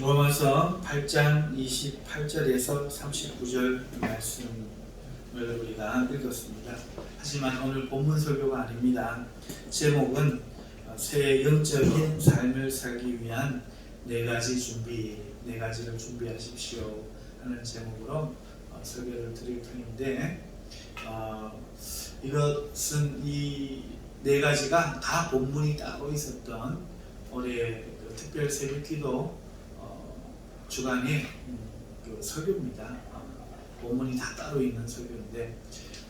로마서 8장 28절에서 39절 말씀을 우리가 읽었습니다. 하지만 오늘 본문 설교가 아닙니다. 제목은 새 영적인 삶을 살기 위한 네 가지를 준비하십시오 하는 제목으로 설교를 드릴 터인데, 이것은 이 네 가지가 다 본문이 따로 있었던 올해 특별 새벽기도 주간의 설교입니다. 본문이 다 따로 있는 설교인데,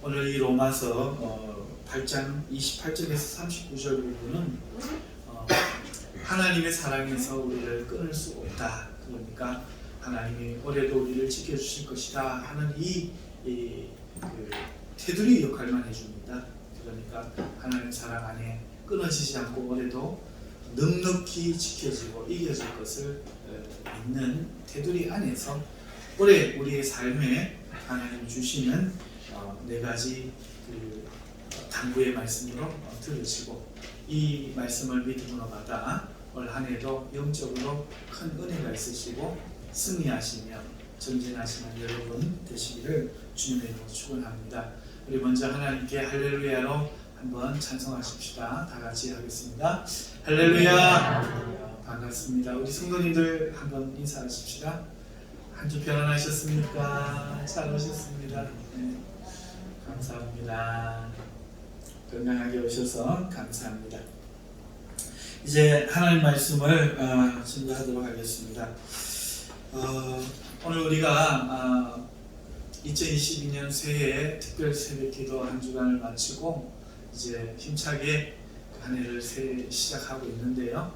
오늘 이 로마서 8장 28절에서 39절 부분은 하나님의 사랑에서 우리를 끊을 수 없다, 그러니까 하나님이 올해도 우리를 지켜주실 것이다 하는 이 테두리 역할만 해줍니다. 그러니까 하나님의 사랑 안에 끊어지지 않고 올해도 넉넉히 지켜지고 이겨질 것을 믿는 테두리 안에서 올해 우리의 삶에 하나님 주시는 네 가지 당부의 말씀으로 들으시고, 이 말씀을 믿음으로 받아 올 한 해도 영적으로 큰 은혜가 있으시고 승리하시며 전진하시는 여러분 되시기를 주님의 이름으로 축원합니다. 우리 먼저 하나님께 할렐루야로 한번 찬송하십시다. 다 같이 하겠습니다. 할렐루야. 반갑습니다. 우리 성도님들 한번 인사하십시다. 한 주 평안하셨습니까? 잘 오셨습니다. 네. 감사합니다. 건강하게 오셔서 감사합니다. 이제 하나님 말씀을 증거하도록 하겠습니다. 오늘 우리가 2022년 새해 특별 새벽기도 한 주간을 마치고 이제 힘차게 한 해를 시작하고 있는데요.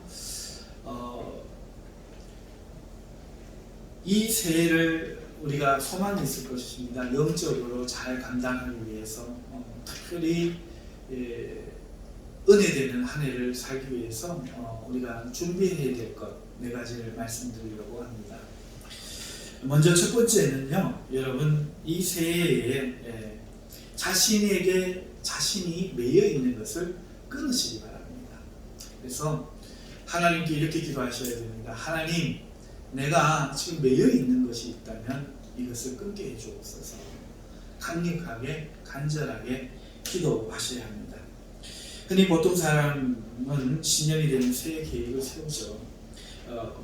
이 새해를 우리가 소망이 있을 것입니다. 영적으로 잘 감당하기 위해서 특별히 은혜되는 한 해를 살기 위해서 우리가 준비해야 될 것 네 가지를 말씀드리려고 합니다. 먼저 첫 번째는요, 여러분 이 새해에 자신이 매여 있는 것을 끊으시기 바랍니다. 그래서 하나님께 이렇게 기도하셔야 됩니다. 하나님, 내가 지금 매여 있는 것이 있다면 이것을 끊게 해주옵소서. 강력하게 간절하게 기도하셔야 합니다. 흔히 보통 사람은 신년이 되면 새해 계획을 세우죠.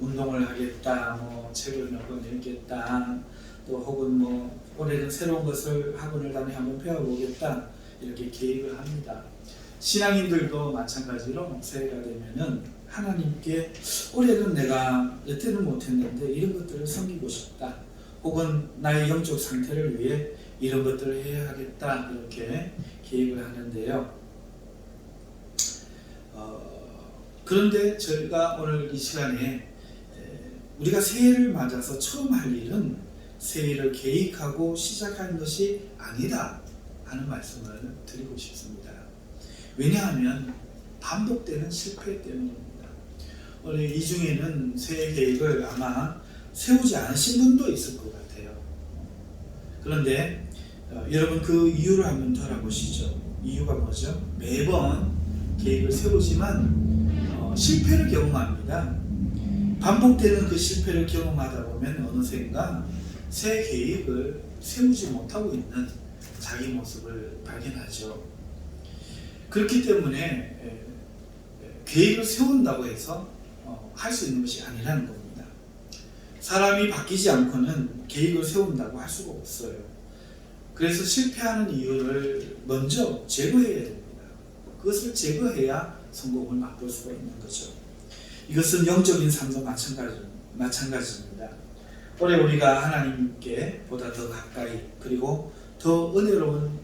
운동을 하겠다, 책을 몇 권 읽겠다, 또 혹은 올해는 새로운 것을 학원을 다니 한번 배워보겠다, 이렇게 계획을 합니다. 신앙인들도 마찬가지로 새해가 되면은 하나님께 올해는 내가 여태는 못했는데 이런 것들을 섬기고 싶다, 혹은 나의 영적 상태를 위해 이런 것들을 해야 하겠다, 이렇게 계획을 하는데요. 그런데 저희가 오늘 이 시간에 우리가 새해를 맞아서 처음 할 일은 새해를 계획하고 시작하는 것이 아니다 하는 말씀을 드리고 싶습니다. 왜냐하면 반복되는 실패 때문입니다. 오늘 이 중에는 새해 계획을 아마 세우지 않으신 분도 있을 것 같아요. 그런데 여러분 그 이유를 한번 돌아보시죠. 이유가 뭐죠? 매번 계획을 세우지만 실패를 경험합니다. 반복되는 그 실패를 경험하다 보면 어느샌가 새 계획을 세우지 못하고 있는 자기 모습을 발견하죠. 그렇기 때문에 계획을 세운다고 해서 할 수 있는 것이 아니라는 겁니다. 사람이 바뀌지 않고는 계획을 세운다고 할 수가 없어요. 그래서 실패하는 이유를 먼저 제거해야 됩니다. 그것을 제거해야 성공을 맛볼 수가 있는 거죠. 이것은 영적인 삶도 마찬가지입니다. 올해 우리가 하나님께 보다 더 가까이, 그리고 더 은혜로운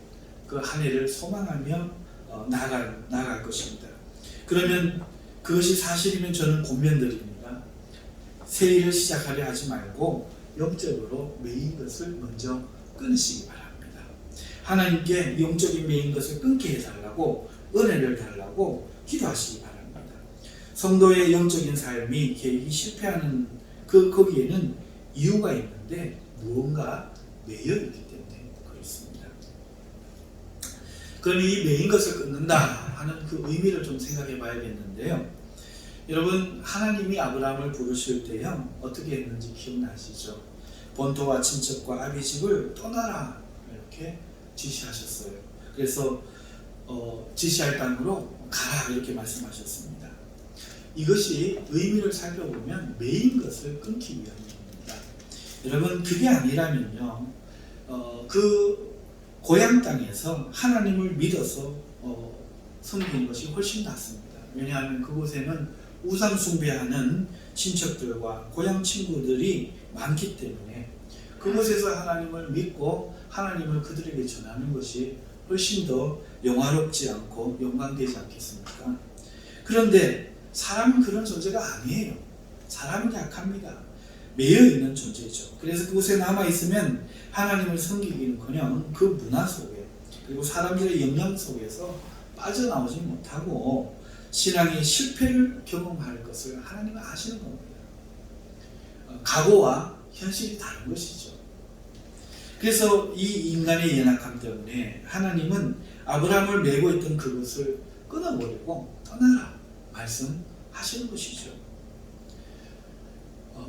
그 한 해를 소망하며 나아갈 것입니다. 그러면 그것이 사실이면 저는 권면드립니다. 새해를 시작하려 하지 말고 영적으로 매인 것을 먼저 끊으시기 바랍니다. 하나님께 영적인 매인 것을 끊게 해달라고, 은혜를 달라고 기도하시기 바랍니다. 성도의 영적인 삶이 계획이 실패하는 거기에는 이유가 있는데 무언가 매여있기 때문에 그렇습니다. 그럼 이 매인 것을 끊는다 하는 그 의미를 좀 생각해 봐야겠는데요. 여러분, 하나님이 아브라함을 부르실 때요 어떻게 했는지 기억나시죠? 본토와 친척과 아비 집을 떠나라 이렇게 지시하셨어요. 그래서 지시할 땅으로 가라 이렇게 말씀하셨습니다. 이것이 의미를 살펴보면 매인 것을 끊기 위함입니다. 여러분, 그게 아니라면요 그 고향 땅에서 하나님을 믿어서 섬기는 것이 훨씬 낫습니다. 왜냐하면 그곳에는 우상 숭배하는 친척들과 고향 친구들이 많기 때문에 그곳에서 하나님을 믿고 하나님을 그들에게 전하는 것이 훨씬 더 영화롭지 않고 영광되지 않겠습니까? 그런데 사람은 그런 존재가 아니에요. 사람은 약합니다. 매여 있는 존재죠. 그래서 그곳에 남아있으면 하나님을 섬기기는커녕 그 문화 속에 그리고 사람들의 영향 속에서 빠져나오지 못하고 신앙의 실패를 경험할 것을 하나님은 아시는 겁니다. 각오와 현실이 다른 것이죠. 그래서 이 인간의 연약함 때문에 하나님은 아브라함을 메고 있던 그것을 끊어버리고 떠나라 말씀하시는 것이죠.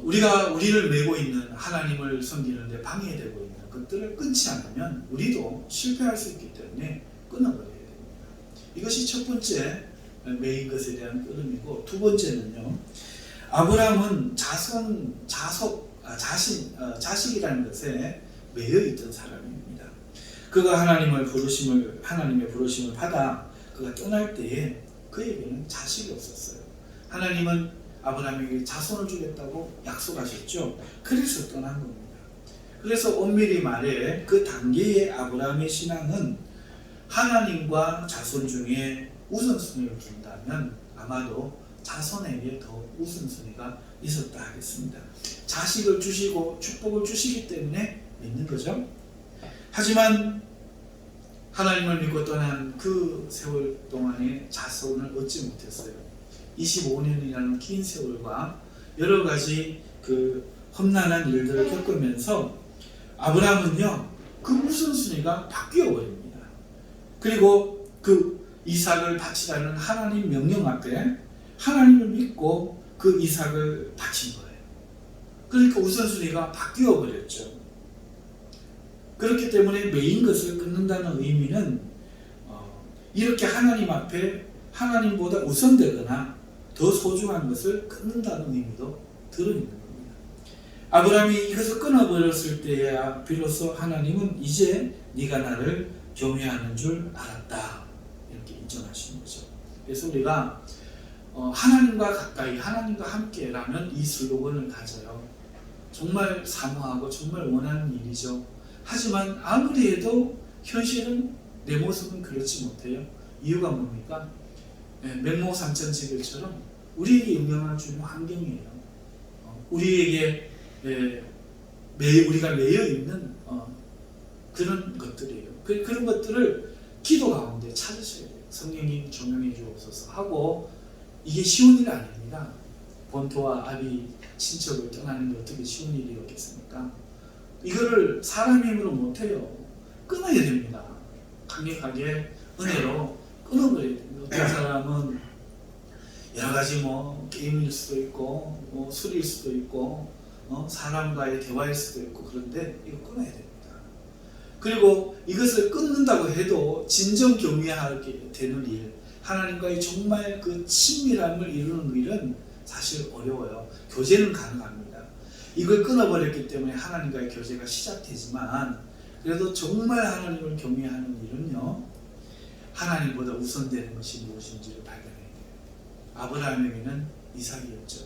우리가 우리를 메고 있는 하나님을 섬기는데 방해되고 있는 것들을 끊지 않으면 우리도 실패할 수 있기 때문에 끊어버려야 됩니다. 이것이 첫 번째 메인 것에 대한 끊음이고, 두 번째는요, 아브라함은 자식이라는 것에 매여 있던 사람입니다. 그가 하나님의 부르심을 받아 그가 떠날 때에 그에게는 자식이 없었어요. 하나님은 아브라함에게 자손을 주겠다고 약속하셨죠. 그래서 떠난 겁니다. 그래서 엄밀히 말해 그 단계의 아브라함의 신앙은 하나님과 자손 중에 우선순위를 둔다면 아마도 자손에게 더 우선순위가 있었다 하겠습니다. 자식을 주시고 축복을 주시기 때문에 믿는 거죠. 하지만 하나님을 믿고 떠난 그 세월 동안에 자손을 얻지 못했어요. 25년이라는 긴 세월과 여러 가지 그 험난한 일들을 겪으면서 아브라함은요 그 우선순위가 바뀌어 버립니다. 그리고 그 이삭을 바치라는 하나님 명령 앞에 하나님을 믿고 그 이삭을 바친 거예요. 그러니까 우선순위가 바뀌어 버렸죠. 그렇기 때문에 메인 것을 끊는다는 의미는 이렇게 하나님 앞에 하나님보다 우선되거나 더 소중한 것을 끊는다는 의미도 들어있는 겁니다. 아브라함이 이것을 끊어버렸을 때야 비로소 하나님은 이제 네가 나를 경외하는 줄 알았다 이렇게 인정하시는 거죠. 그래서 우리가 하나님과 가까이 하나님과 함께라는 이 슬로건을 가져요. 정말 사모하고 정말 원하는 일이죠. 하지만 아무리 해도 현실은 내 모습은 그렇지 못해요. 이유가 뭡니까? 맹모삼천지별처럼 우리에게 영향을 주는 환경이에요. 우리에게 우리가 매여 있는 그런 것들이에요. 그런 것들을 기도 가운데 찾으셔야 돼요. 성령님 조명해 주옵소서 하고, 이게 쉬운 일 아닙니다. 본토와 아비 친척을 떠나는 게 어떻게 쉬운 일이었겠습니까? 이거를 사람의 힘으로 못해요. 끊어야 됩니다. 강력하게 은혜로 끊어버려야 됩니다. 어떤 사람은 여러 가지 게임일 수도 있고 술일 수도 있고 사람과의 대화일 수도 있고, 그런데 이거 끊어야 됩니다. 그리고 이것을 끊는다고 해도 진정 경외하게 되는 일, 하나님과의 정말 그 친밀함을 이루는 일은 사실 어려워요. 교제는 가능합니다. 이걸 끊어버렸기 때문에 하나님과의 교제가 시작되지만, 그래도 정말 하나님을 경외하는 일은요 하나님보다 우선되는 것이 무엇인지를 발견해야 돼요. 아브라함에게는 이삭이었죠.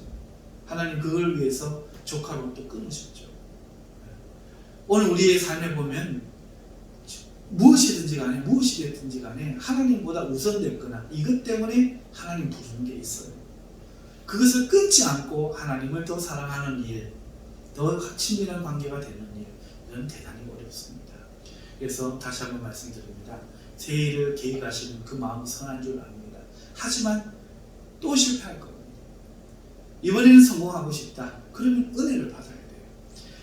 하나님 그걸 위해서 조카로 또 끊으셨죠. 오늘 우리의 삶에 보면 무엇이 됐든지 간에 하나님보다 우선됐거나 이것 때문에 하나님 부르는 게 있어요. 그것을 끊지 않고 하나님을 더 사랑하는 일, 더 친밀한 관계가 되는 일, 이건 대단히 어렵습니다. 그래서 다시 한번 말씀드립니다. 새해를 계획하시는 그 마음 선한 줄 압니다. 하지만 또 실패할 겁니다. 이번에는 성공하고 싶다. 그러면 은혜를 받아야 돼요.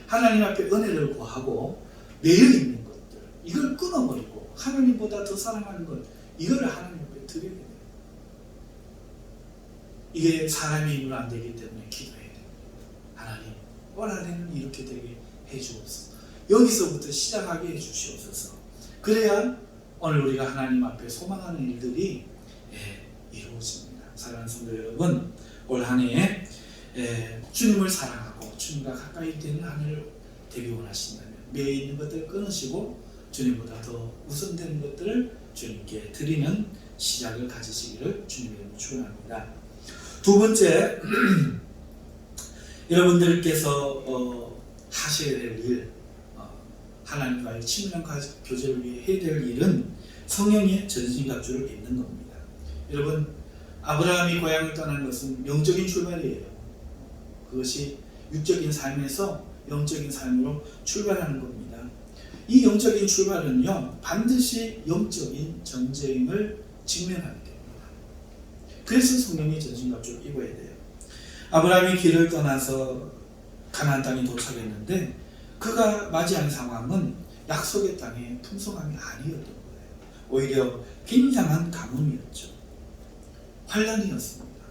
하나님 앞에 은혜를 구하고 매여 있는 것들, 이걸 끊어버리고 하나님보다 더 사랑하는 것, 이거를 하나님 앞에 드려야 돼요. 이게 사람의 힘으로 안 되기 때문에 기도해야 됩니다. 하나님, 올 한해는 이렇게 되게 해주옵소서. 여기서부터 시작하게 해주시옵소서. 그래야 오늘 우리가 하나님 앞에 소망하는 일들이 이루어집니다. 사랑하는 성도 여러분, 올 한해 주님을 사랑하고 주님과 가까이 되는 한 해를 되기 원하신다면 매에 있는 것들을 끊으시고 주님보다 더 우선되는 것들을 주님께 드리는 시작을 가지시기를 주님의 이름으로 축원합니다. 두 번째, 여러분들께서 하셔야 될 일, 하나님과의 친밀한 교제를 위해 해야 될 일은 성령의 전신갑주를 입는 겁니다. 여러분, 아브라함이 고향을 떠난 것은 영적인 출발이에요. 그것이 육적인 삶에서 영적인 삶으로 출발하는 겁니다. 이 영적인 출발은요, 반드시 영적인 전쟁을 직면하게 됩니다. 그래서 성령의 전신갑주를 입어야 돼요. 아브라함이 길을 떠나서 가나안 땅에 도착했는데 그가 맞이한 상황은 약속의 땅의 풍성함이 아니었던 거예요. 오히려 굉장한 가뭄이었죠. 환란이었습니다.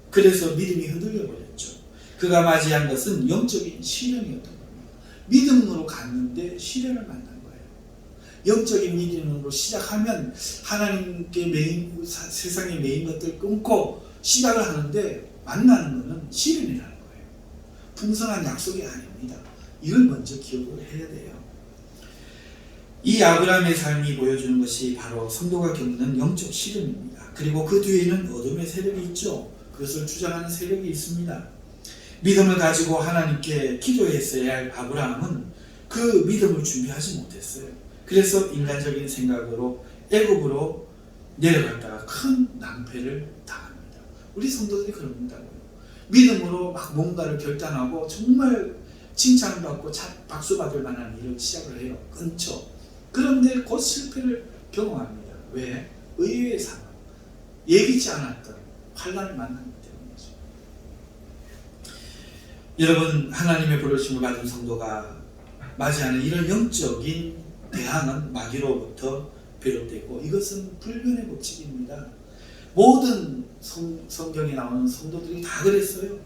그래서 믿음이 흔들려 버렸죠. 그가 맞이한 것은 영적인 시련이었던 겁니다. 믿음으로 갔는데 시련을 만난 거예요. 영적인 믿음으로 시작하면 하나님께 매인, 세상에 매인 것들 끊고 시작을 하는데 만나는 것은 시련이라는 거예요. 풍성한 약속이 아닙니다. 이걸 먼저 기억을 해야 돼요. 이 아브라함의 삶이 보여주는 것이 바로 성도가 겪는 영적 시련입니다. 그리고 그 뒤에는 어둠의 세력이 있죠. 그것을 주장하는 세력이 있습니다. 믿음을 가지고 하나님께 기도했어야 할 아브라함은 그 믿음을 준비하지 못했어요. 그래서 인간적인 생각으로 애굽으로 내려갔다가 큰 낭패를 당합니다. 우리 성도들이 그럽니다. 믿음으로 막 뭔가를 결단하고 정말 칭찬을 받고 박수 받을 만한 일을 시작을 해요. 끊죠. 그런데 곧 실패를 경험합니다. 왜? 의외의 상황, 예기치 않았던 환란을 만나기 때문이죠. 여러분, 하나님의 부르심을 받은 성도가 맞이하는 이런 영적인 대항은 마귀로부터 비롯되고 이것은 불변의 법칙입니다. 모든 성경에 나오는 성도들이 다 그랬어요.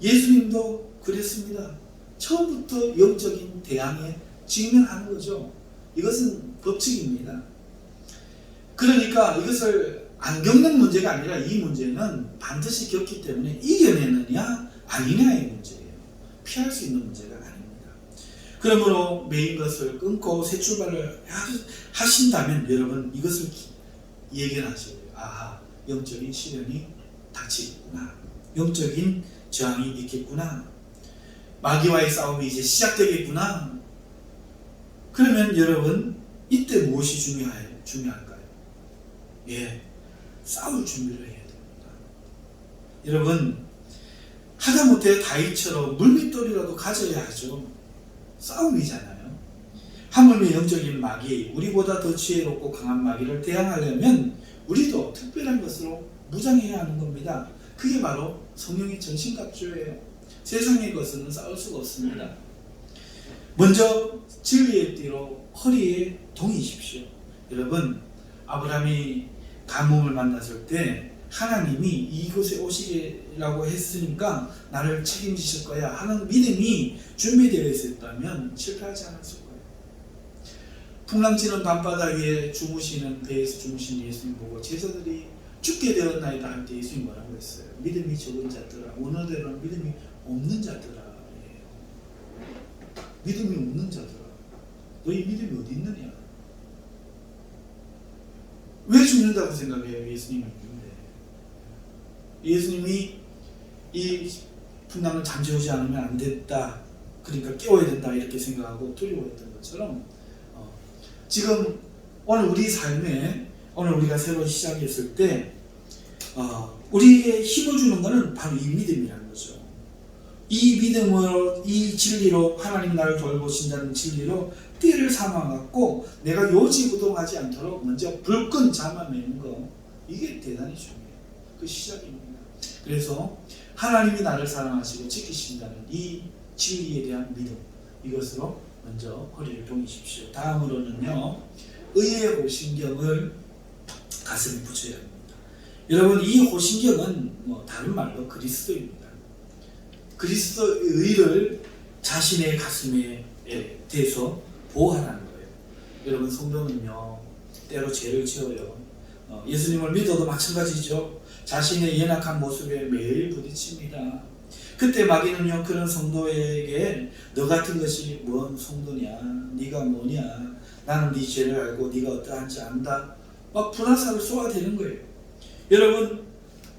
예수님도 그랬습니다. 처음부터 영적인 대항에 직면하는 거죠. 이것은 법칙입니다. 그러니까 이것을 안 겪는 문제가 아니라 이 문제는 반드시 겪기 때문에 이겨내느냐 아니냐의 문제예요. 피할 수 있는 문제가 아닙니다. 그러므로 매인 것을 끊고 새 출발을 하신다면 여러분 이것을 예견하셔야 돼요. 아하, 영적인 시련이 닥치겠구나. 영적인 저항이 있겠구나. 마귀와의 싸움이 이제 시작되겠구나. 그러면 여러분 이때 무엇이 중요할까요? 싸울 준비를 해야 됩니다. 여러분, 하다못해 다윗처럼 물밑돌이라도 가져야 하죠. 싸움이잖아요. 하물며 영적인 마귀, 우리보다 더 지혜롭고 강한 마귀를 대항하려면 우리도 특별한 것으로 무장해야 하는 겁니다. 그게 바로 성령의 전신갑주예요. 세상의 것은 싸울 수가 없습니다. 먼저 진리의 띠로 허리에 동이십시오. 여러분, 아브라함이 가뭄을 만났을 때 하나님이 이곳에 오시라고 했으니까 나를 책임지실 거야 하는 믿음이 준비되어 있었다면 실패하지 않았을 거예요. 풍랑치는 밤바다 위에 주무시는 배에서 주무신 예수님 보고 제자들이 죽게 되었나이다 할 때 예수님 뭐라고 했어요? 믿음이 적은 자들아, 원어대로는 믿음이 없는 자들아. 믿음이 없는 자들아, 너희 믿음이 어디 있느냐? 왜 죽는다고 생각해요? 예수님은 죽는데. 예수님이 이 풍랑을 잠재우지 않으면 안 됐다, 그러니까 깨워야 된다 이렇게 생각하고 두려워했던 것처럼 지금 오늘 우리 삶에 오늘 우리가 새로 시작했을 때 우리에게 힘을 주는 것은 바로 이 믿음이라는 거죠. 이 믿음으로, 이 진리로, 하나님 나를 돌보신다는 진리로 띠를 삼아갖고 내가 요지부동하지 않도록 먼저 불끈 잡아내는 거, 이게 대단히 중요해요. 그 시작입니다. 그래서 하나님이 나를 사랑하시고 지키신다는 이 진리에 대한 믿음, 이것으로 먼저 허리를 동이십시오. 다음으로는요, 의의 오신경을 가슴에 붙여야 합니다. 여러분, 이 호신경은 다른 말로 그리스도입니다. 그리스도의 의를 자신의 가슴에 대서 보호하라는 거예요. 여러분, 성도는요 때로 죄를 지어요. 예수님을 믿어도 마찬가지죠. 자신의 연약한 모습에 매일 부딪힙니다. 그때 마귀는요 그런 성도에게 너 같은 것이 뭔 성도냐, 네가 뭐냐, 나는 네 죄를 알고 네가 어떠한지 안다, 막 불화살을 쏘아대는 거예요. 여러분,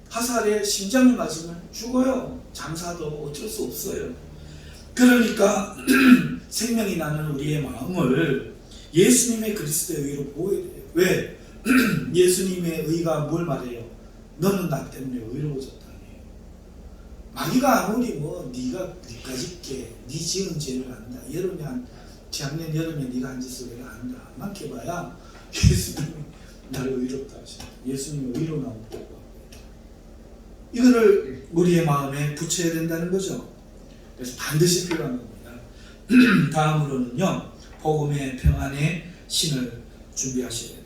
화살에 심장을 맞으면 죽어요. 장사도 어쩔 수 없어요. 그러니까 생명이 나는 우리의 마음을 예수님의 그리스도의 의로 보호해야 돼요. 왜? 예수님의 의가 뭘 말해요? 너는 나 때문에 의로워졌다니. 마귀가 아무리 네가 니까짓 게 네 지은 죄를 안다. 작년 여름에 네가 한 짓을 내가 안다. 많게 봐야 예수님이 나를 의롭다 하시다. 예수님이 의로 나온 거고. 이거를 우리의 마음에 붙여야 된다는 거죠. 그래서 반드시 필요한 겁니다. 다음으로는요, 복음의 평안의 신을 준비하셔야 돼요.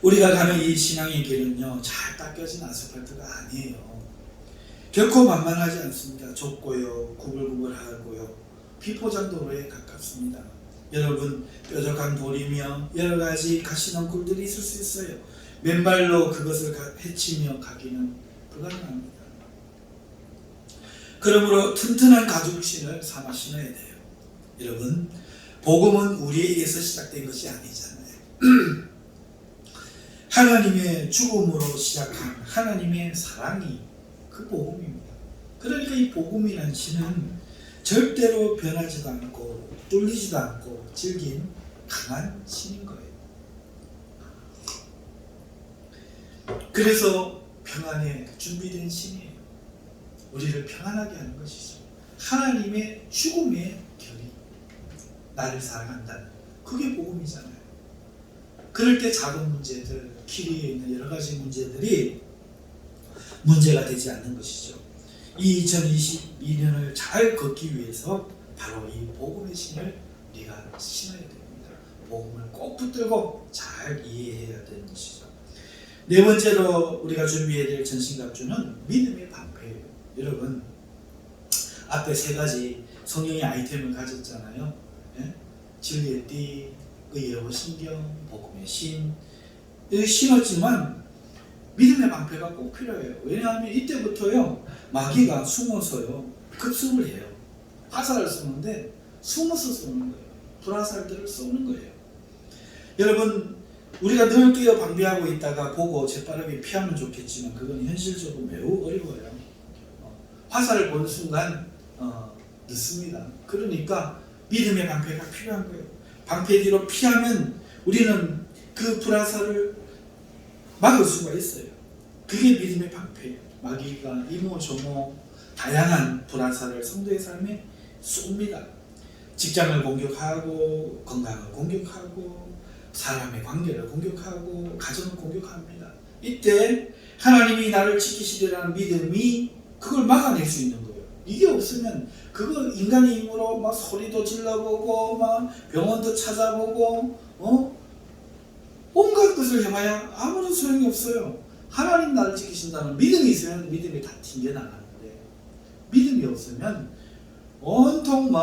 우리가 가는 이 신앙의 길은요 잘 닦여진 아스팔트가 아니에요. 결코 만만하지 않습니다. 좁고요, 구불구불하고요, 비포장도로에 가깝습니다. 여러분, 뾰족한 돌이며 여러 가지 가시는 굴들이 있을 수 있어요. 맨발로 그것을 헤치며 가기는 불가능합니다. 그러므로 튼튼한 가죽신을 삼아 신어야 돼요. 여러분, 복음은 우리에게서 시작된 것이 아니잖아요. 하나님의 죽음으로 시작한 하나님의 사랑이 그 복음입니다. 그러니까 이 복음이라는 신은 절대로 변하지도 않고 뚫리지도 않고 질긴 강한 신인 거예요. 그래서 평안에 준비된 신이에요. 우리를 평안하게 하는 것이죠. 하나님의 죽음의 결의, 나를 사랑한다는 그게 복음이잖아요. 그럴 때 작은 문제들, 길이에 있는 여러 가지 문제들이 문제가 되지 않는 것이죠. 이 2022년을 잘 걷기 위해서 바로 이 복음의 신을 우리가 신어야 됩니다. 복음을 꼭 붙들고 잘 이해해야 되는 것이죠. 네 번째로 우리가 준비해야 될 전신갑주는 믿음의 방패예요. 여러분, 앞에 세 가지 성령의 아이템을 가졌잖아요. 예? 진리의 띠, 의의 호신경, 복음의 신. 여기 신었지만 믿음의 방패가 꼭 필요해요. 왜냐하면 이때부터요 마귀가 숨어서요 급습을 해요. 화살을 쏘는데 숨어서 쏘는 거예요. 불화살들을 쏘는 거예요. 여러분, 우리가 늘 뛰어 방비하고 있다가 보고 재빠르게 피하면 좋겠지만 그건 현실적으로 매우 어려워요. 화살을 보는 순간 늦습니다. 그러니까 믿음의 방패가 필요한 거예요. 방패 뒤로 피하면 우리는 그 불화살을 막을 수가 있어요. 그게 믿음의 방패예요. 마귀가 이모저모 다양한 불화살을 성도의 삶에 쏩니다. 직장을 공격하고, 건강을 공격하고, 사람의 관계를 공격하고, 가정을 공격합니다. 이때 하나님이 나를 지키시리라는 믿음이 그걸 막아낼 수 있는 거예요. 이게 없으면 그거 인간의 힘으로 막 소리도 질러보고 막 병원도 찾아보고 온갖 것을 해봐야 아무런 소용이 없어요. 하나님 나를 지키신다는 믿음이 있으면 믿음이 다 튕겨나가는데 믿음이 없으면 온통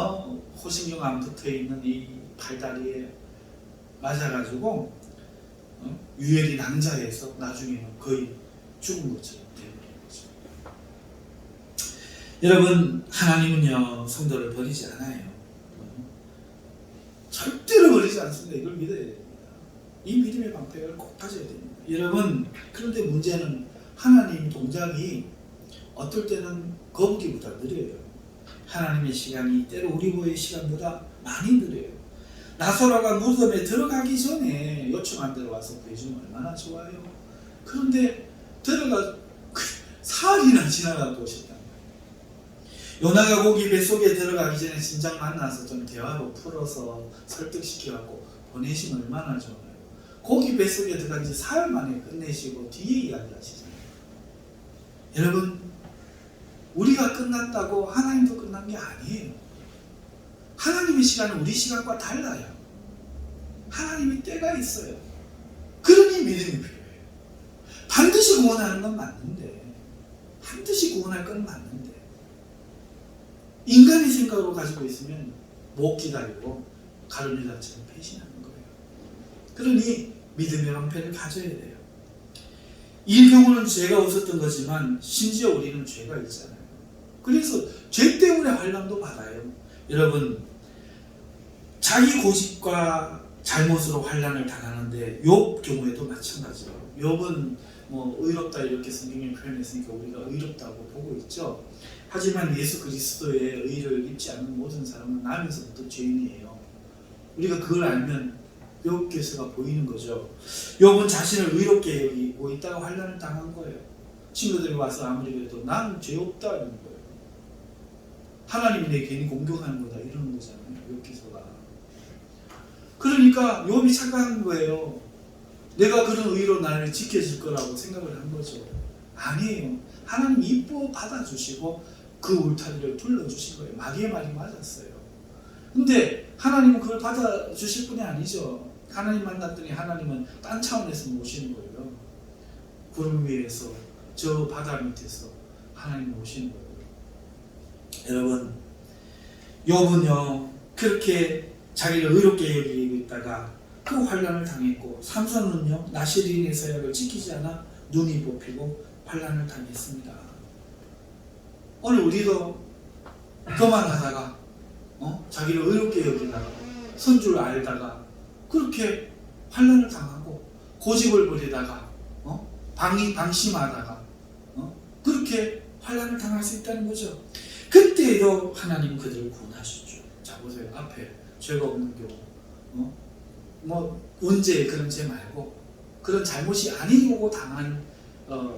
호신경 안 붙어있는 이 팔다리에 맞아가지고 유혈이 낭자해서 나중에는 거의 죽은 것처럼 되는 거죠. 여러분, 하나님은요 성도를 버리지 않아요. 절대로 버리지 않습니다. 이걸 믿어야 됩니다. 이 믿음의 방패를 꼭 가져야 됩니다. 여러분, 그런데 문제는 하나님 동작이 어떨 때는 거북이보다 느려요. 하나님의 시간이 때로 우리의 시간보다 많이 느려요. 나사로가 무덤에 들어가기 전에 요청한 대로 와서 구해주면 얼마나 좋아요. 그런데 들어가 사흘이나 지나가고 오셨단 말이에요. 요나가 고기 뱃속에 들어가기 전에 진작 만나서 좀 대화로 풀어서 설득시켜갖고 보내시면 얼마나 좋아요. 고기 뱃속에 들어간 지 사흘 만에 끝내시고 뒤에 이야기하시잖아요. 여러분, 우리가 끝났다고 하나님도 끝난 게 아니에요. 하나님의 시간은 우리 시간과 달라요. 하나님의 때가 있어요. 그러니 믿음이 필요해요. 반드시 구원하는 건 맞는데, 반드시 구원할 건 맞는데, 인간의 생각으로 가지고 있으면 못 기다리고 가룟 유다처럼 배신하는 거예요. 그러니 믿음의 방패를 가져야 돼요. 이 경우는 죄가 없었던 거지만 심지어 우리는 죄가 있잖아요. 그래서 죄 때문에 환난도 받아요. 여러분, 자기 고집과 잘못으로 환난을 당하는데 욥 경우에도 마찬가지로, 욥은 뭐 의롭다 이렇게 성경에 표현했으니까 우리가 의롭다고 보고 있죠. 하지만 예수 그리스도의 의를 입지 않는 모든 사람은 나면서부터 죄인이에요. 우리가 그걸 알면 욥께서가 보이는 거죠. 욥은 자신을 의롭게 여기고 있다가 환난을 당한 거예요. 친구들이 와서 아무리 그래도 난 죄 없다 이러는 거예요. 하나님이 내 괜히 공격하는 거다 이러는 거잖아요. 욥께서가. 그러니까 욥이 착각한 거예요. 내가 그런 의로 나를 지켜줄 거라고 생각을 한 거죠. 아니에요. 하나님이 이뻐 받아주시고 그 울타리를 둘러주신 거예요. 마귀의 말이 맞았어요. 근데 하나님은 그걸 받아주실 분이 아니죠. 하나님 만났더니 하나님은 딴 차원에서 모시는 거예요. 구름 위에서, 저 바다 밑에서 하나님이 모시는 거예요. 여러분, 욥은요 그렇게 자기를 의롭게 여기고 있다가 그 환난을 당했고, 삼손은요 나실인의 서약을 지키지 않아 눈이 뽑히고 환난을 당했습니다. 오늘 우리도 교만하다가 자기를 의롭게 여기다가 선 줄 알다가 그렇게 환난을 당하고, 고집을 부리다가 방심하다가 그렇게 환난을 당할 수 있다는 거죠. 그때도 하나님은 그들을 구원하셨죠. 자 보세요. 앞에 죄가 없는 경우, 뭐 언제 그런 죄 말고 그런 잘못이 아니고 당한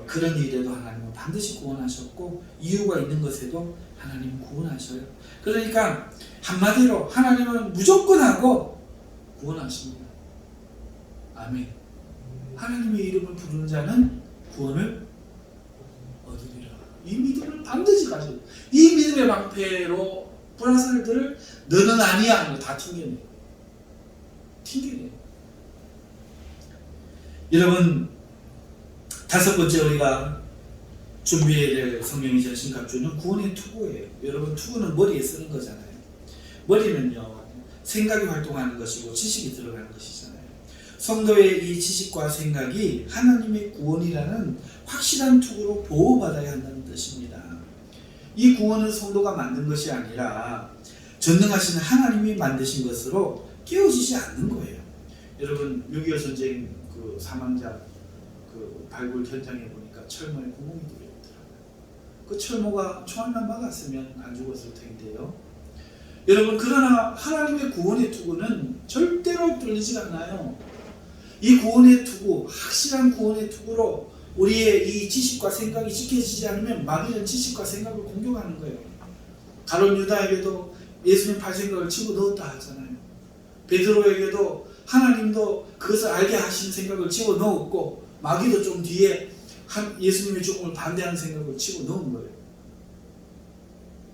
그런 일에도 하나님은 반드시 구원하셨고, 이유가 있는 것에도 하나님은 구원하셔요. 그러니까 한마디로 하나님은 무조건 하고 구원하십니다. 아멘. 하나님의 이름을 부르는 자는 구원을 얻으리라. 이 믿음을 반드시 가지고, 이 믿음의 방패로 불화살들을 너는 아니야 하는 거 다 튕겨내요. 여러분, 다섯 번째 우리가 준비해야 될 성경의 전신갑주는 구원의 투구예요. 여러분, 투구는 머리에 쓰는 거잖아요. 머리는요 생각이 활동하는 것이고 지식이 들어가는 것이잖아요. 성도의 이 지식과 생각이 하나님의 구원이라는 확실한 투구로 보호받아야 한다는 뜻입니다. 이 구원은 성도가 만든 것이 아니라 전능하신 하나님이 만드신 것으로 깨어지지 않는 거예요. 여러분, 6.25 전쟁 그 사망자 그 발굴 현장에 보니까 철모에 구멍이 뚫려있더라고요. 그 철모가 총알만 막았으면 안 죽었을 텐데요. 여러분, 그러나 하나님의 구원의 투구는 절대로 뚫리지 않아요. 이 구원의 투구, 확실한 구원의 투구로 우리의 이 지식과 생각이 지켜지지 않으면 마귀는 지식과 생각을 공격하는 거예요. 가룟 유다에게도 예수님 팔 생각을 집어넣었다 하잖아요. 베드로에게도 하나님도 그것을 알게 하신 생각을 집어넣었고, 마귀도 좀 뒤에 예수님의 죽음을 반대하는 생각을 집어넣은 거예요.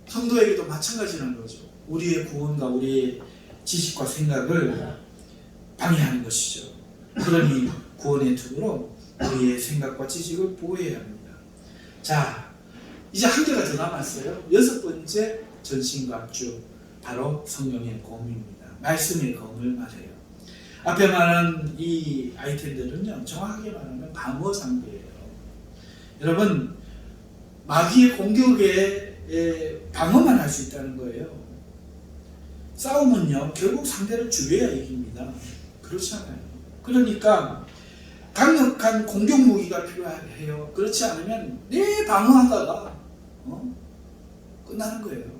성도에게도 마찬가지라는 거죠. 우리의 구원과 우리의 지식과 생각을 방해하는 것이죠. 그러니 구원의 투구로 우리의 생각과 지식을 보호해야 합니다. 자, 이제 한 개가 더 남았어요. 여섯 번째 전신갑주, 바로 성령의 검입니다. 말씀의 검을 말해요. 앞에 말한 이 아이템들은요 정확하게 말하면 방어 장비예요. 여러분, 마귀의 공격에 방어만 할 수 있다는 거예요. 싸움은요 결국 상대를 죽여야 이깁니다. 그렇잖아요. 그러니까 강력한 공격 무기가 필요해요. 그렇지 않으면 내 방어하다가 끝나는 거예요.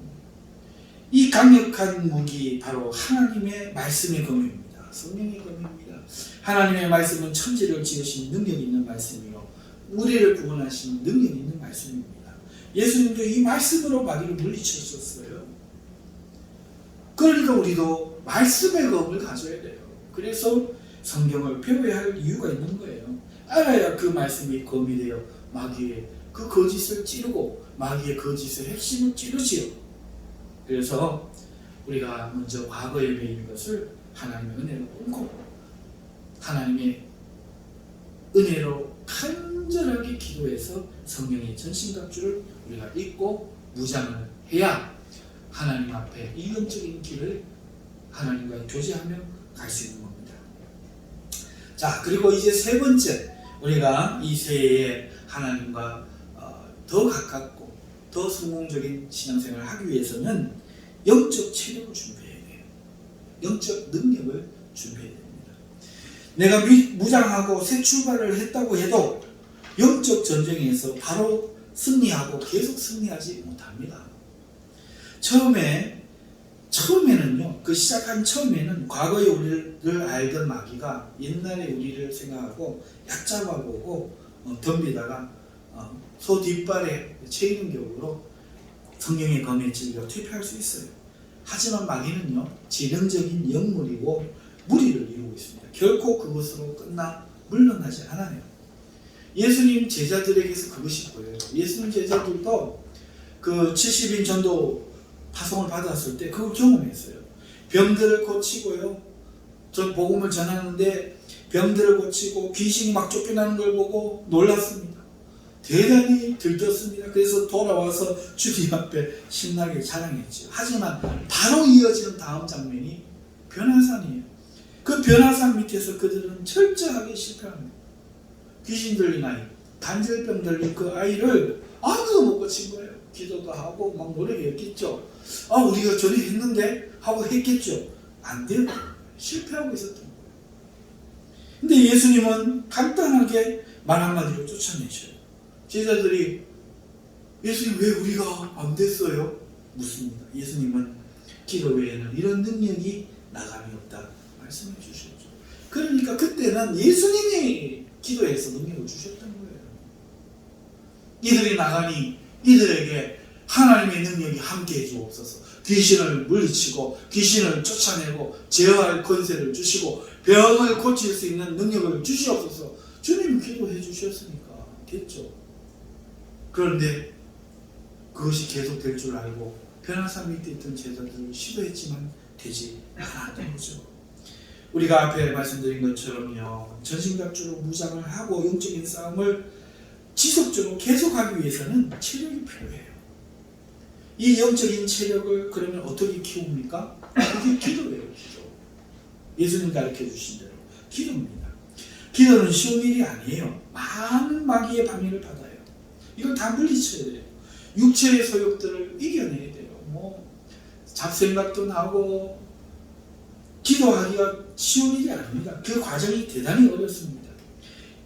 이 강력한 무기, 바로 하나님의 말씀의 검입니다. 성령의 검입니다. 하나님의 말씀은 천지를 지으신 능력 있는 말씀이요, 우리를 구원하시는 능력 있는 말씀입니다. 예수님도 이 말씀으로 마귀를 물리쳤었어요. 그러니까 우리도 말씀의 검을 가져야 돼요. 그래서 성경을 배워야 할 이유가 있는 거예요. 알아야 그 말씀이 검이 되어 마귀의 그 거짓을 찌르고 마귀의 거짓의 핵심을 찌르지요. 그래서 우리가 먼저 과거에 매인 것을 하나님의 은혜로 끊고, 하나님의 은혜로 큰 간절하게 기도해서 성령의 전신갑주를 우리가 입고 무장을 해야 하나님 앞에 이 영적인 길을 하나님과 교제하며 갈 수 있는 겁니다. 자, 그리고 이제 세 번째, 우리가 이 새해에 하나님과 더 가깝고 더 성공적인 신앙생활을 하기 위해서는 영적 체력을 준비해야 돼요. 영적 능력을 준비해야 됩니다. 내가 무장하고 새 출발을 했다고 해도 영적 전쟁에서 바로 승리하고 계속 승리하지 못합니다. 처음에는요, 그 시작한 처음에는 과거에 우리를 알던 마귀가 옛날에 우리를 생각하고 얕잡아 보고 덤비다가 소 뒷발에 채이는 격으로 성령의 검에 찔려 퇴폐할 수 있어요. 하지만 마귀는요, 지능적인 영물이고 무리를 이루고 있습니다. 결코 그것으로 끝나 물러나지 않아요. 예수님 제자들에게서 그것이 보여요. 예수님 제자들도 그 70인 전도 파송을 받았을 때 그걸 경험했어요. 병들을 고치고요. 전 복음을 전하는데 병들을 고치고 귀신이 막 쫓겨나는 걸 보고 놀랐습니다. 대단히 들떴습니다. 그래서 돌아와서 주님 앞에 신나게 자랑했죠. 하지만 바로 이어지는 다음 장면이 변화산이에요. 그 변화산 밑에서 그들은 철저하게 실패합니다. 귀신 들린 아이, 간질병 들린 그 아이를 아무도 못 고친 거예요. 기도도 하고 막 노력했겠죠. 우리가 전에 했는데 하고 했겠죠. 안 되고 실패하고 있었던 거예요. 근데 예수님은 간단하게 말 한마디로 쫓아내셔요. 제자들이 예수님 왜 우리가 안 됐어요? 묻습니다. 예수님은 기도 외에는 이런 능력이 나감이 없다 말씀해 주셨죠. 그러니까 그때는 예수님이 기도해서 능력을 주셨던 거예요. 이들이 나가니 이들에게 하나님의 능력이 함께해 주옵소서. 귀신을 물리치고 귀신을 쫓아내고 제어할 권세를 주시고 병을 고칠 수 있는 능력을 주시옵소서. 주님이 기도해 주셨으니까 됐죠. 그런데 그것이 계속 될 줄 알고 변화산 밑에 있던 제자들을 시도했지만 되지 않았던 거죠. 우리가 앞에 말씀드린 것처럼요, 전신갑주로 무장을 하고 영적인 싸움을 지속적으로 계속하기 위해서는 체력이 필요해요. 이 영적인 체력을 그러면 어떻게 키웁니까? 그게 기도예요. 기도. 예수님 가르쳐 주신 대로 기도입니다. 기도는 쉬운 일이 아니에요. 많은 마귀의 방해를 받아요. 이걸 다 물리쳐야 돼요. 육체의 소욕들을 이겨내야 돼요. 잡생각도 나고 기도하기가 쉬운 일이 아닙니다. 그 과정이 대단히 어렵습니다.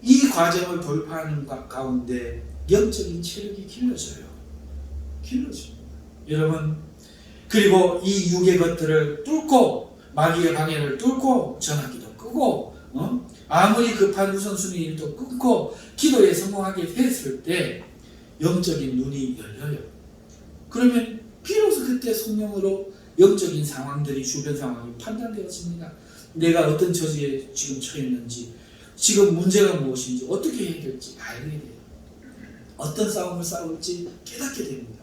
이 과정을 돌파하는 가운데 영적인 체력이 길러져요. 길러집니다. 여러분, 그리고 이 육의 것들을 뚫고 마귀의 방해를 뚫고 전화기도 끄고 아무리 급한 우선순위 일도 끊고 기도에 성공하게 됐을 때 영적인 눈이 열려요. 그러면 비로소 그때 성령으로 영적인 상황들이 주변 상황이 판단되어집니다. 내가 어떤 처지에 지금 처했는지, 지금 문제가 무엇인지, 어떻게 해야 될지 알게 돼요. 어떤 싸움을 싸울지 깨닫게 됩니다.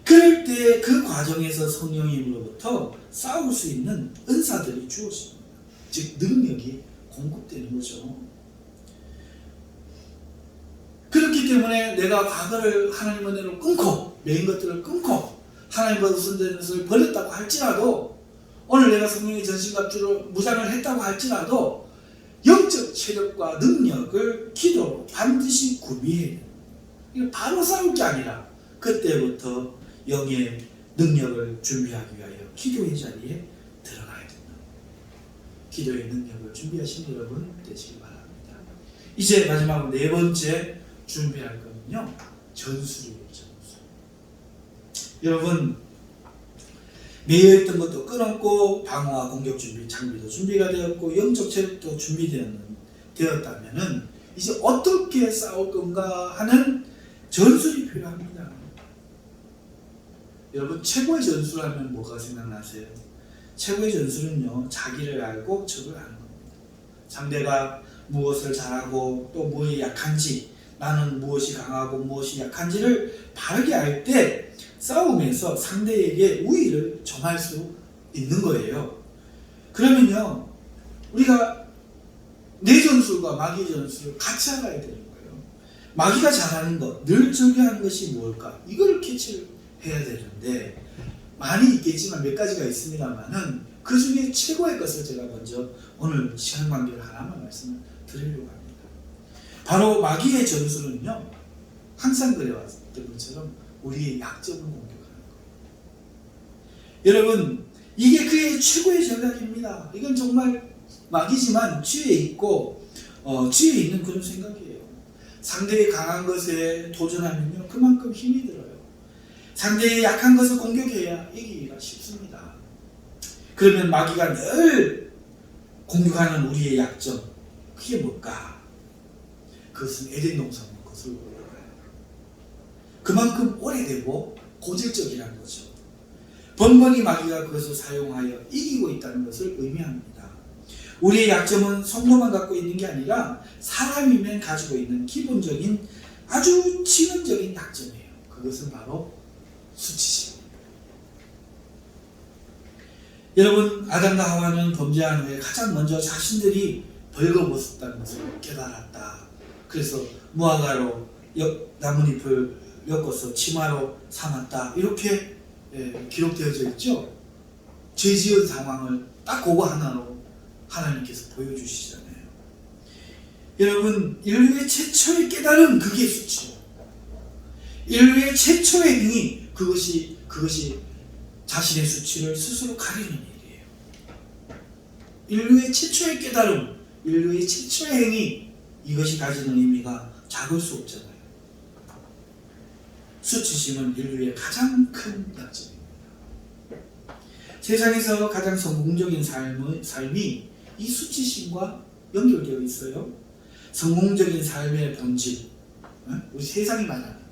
그럴 때 그 과정에서 성령님으로부터 싸울 수 있는 은사들이 주어집니다. 즉 능력이 공급되는 거죠. 그렇기 때문에 내가 과거를 하나님 은혜로 끊고 매인 것들을 끊고 하나님과 우선되는 것을 버렸다고 할지라도 오늘 내가 성령의 전신갑주로 무장을 했다고 할지라도 영적 체력과 능력을 기도로 반드시 구비해야 돼요. 이거 바로 싸울 게 아니라 그때부터 영의 능력을 준비하기 위하여 기도의 자리에 들어가야 된다. 기도의 능력을 준비하신 여러분 되시기 바랍니다. 이제 마지막으로 네 번째 준비할 거는요, 전술이에요. 전술. 여러분, 매여있던 것도 끊었고 방어와 공격 준비, 장비도 준비가 되었고 영적 체력도 준비되었다면은 이제 어떻게 싸울 건가 하는 전술이 필요합니다. 여러분, 최고의 전술하면 뭐가 생각나세요? 최고의 전술은요, 자기를 알고 적을 아는 겁니다. 상대가 무엇을 잘하고 또 무엇이 약한지, 나는 무엇이 강하고 무엇이 약한지를 바르게 알 때 싸움에서 상대에게 우위를 점할 수 있는 거예요. 그러면요, 우리가 내 전술과 마귀 전술을 같이 알아야 되는 거예요. 마귀가 잘하는 것, 늘 즐겨하는 것이 무엇일까? 이걸 캐치를 해야 되는데 많이 있겠지만 몇 가지가 있습니다만은 그 중에 최고의 것을 제가 먼저 오늘 시간 관계를 하나만 말씀을 드리려고 합니다. 바로 마귀의 전술은요, 항상 그래왔던 것처럼 우리의 약점을 공격하는 거예요. 여러분, 이게 그의 최고의 전략입니다. 이건 정말 마귀지만 쥐에 있고 쥐에 있는 그런 생각이에요. 상대의 강한 것에 도전하면요, 그만큼 힘이 들어요. 상대의 약한 것을 공격해야 이기기가 쉽습니다. 그러면 마귀가 늘 공격하는 우리의 약점, 그게 뭘까? 그것은 에덴 동산의 것을 공격해요. 그만큼 오래되고 고질적이라는 거죠. 번번이 마귀가 그것을 사용하여 이기고 있다는 것을 의미합니다. 우리의 약점은 성도만 갖고 있는 게 아니라 사람이면 가지고 있는 기본적인 아주 치명적인 약점이에요. 그것은 바로 수치심입니다. 여러분, 아담과 하와는 범죄한 후에 가장 먼저 자신들이 벌거벗었다는 것을 깨달았다. 그래서 무화과로 나뭇잎을 엮어서 치마로 삼았다. 이렇게 기록되어져 있죠. 죄 지은 상황을 딱 그거 하나로 하나님께서 보여주시잖아요. 여러분, 인류의 최초의 깨달음, 그게 수치예요. 인류의 최초의 행위, 그것이 자신의 수치를 스스로 가리는 일이에요. 인류의 최초의 깨달음, 인류의 최초의 행위, 이것이 가지는 의미가 작을 수 없잖아요. 수치심은 인류의 가장 큰 약점입니다. 세상에서 가장 성공적인 삶이 이 수치심과 연결되어 있어요. 성공적인 삶의 본질, 우리 세상이 말하는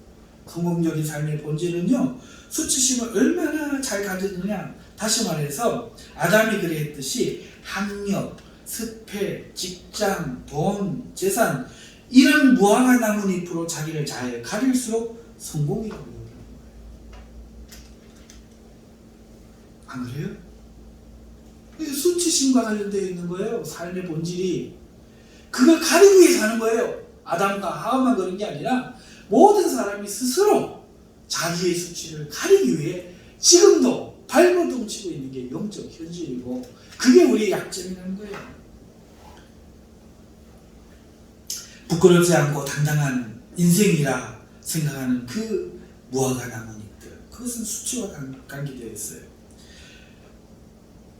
성공적인 삶의 본질은요, 수치심을 얼마나 잘 가졌느냐. 다시 말해서 아담이 그랬듯이 학력, 스펙, 직장, 돈, 재산, 이런 무화과 나뭇잎으로 자기를 잘 가릴수록 성공이라고 여기는 거예요. 안 그래요? 수치심과 관련되어 있는 거예요. 삶의 본질이. 그걸 가리기 위해 사는 거예요. 아담과 하와만 그런 게 아니라 모든 사람이 스스로 자기의 수치를 가리기 위해 지금도 발버둥 치고 있는 게 영적 현실이고, 그게 우리의 약점이라는 거예요. 부끄럽지 않고 당당한 인생이라 생각하는 그 무화과 나뭇잎들, 그것은 수치와 관계되어 있어요.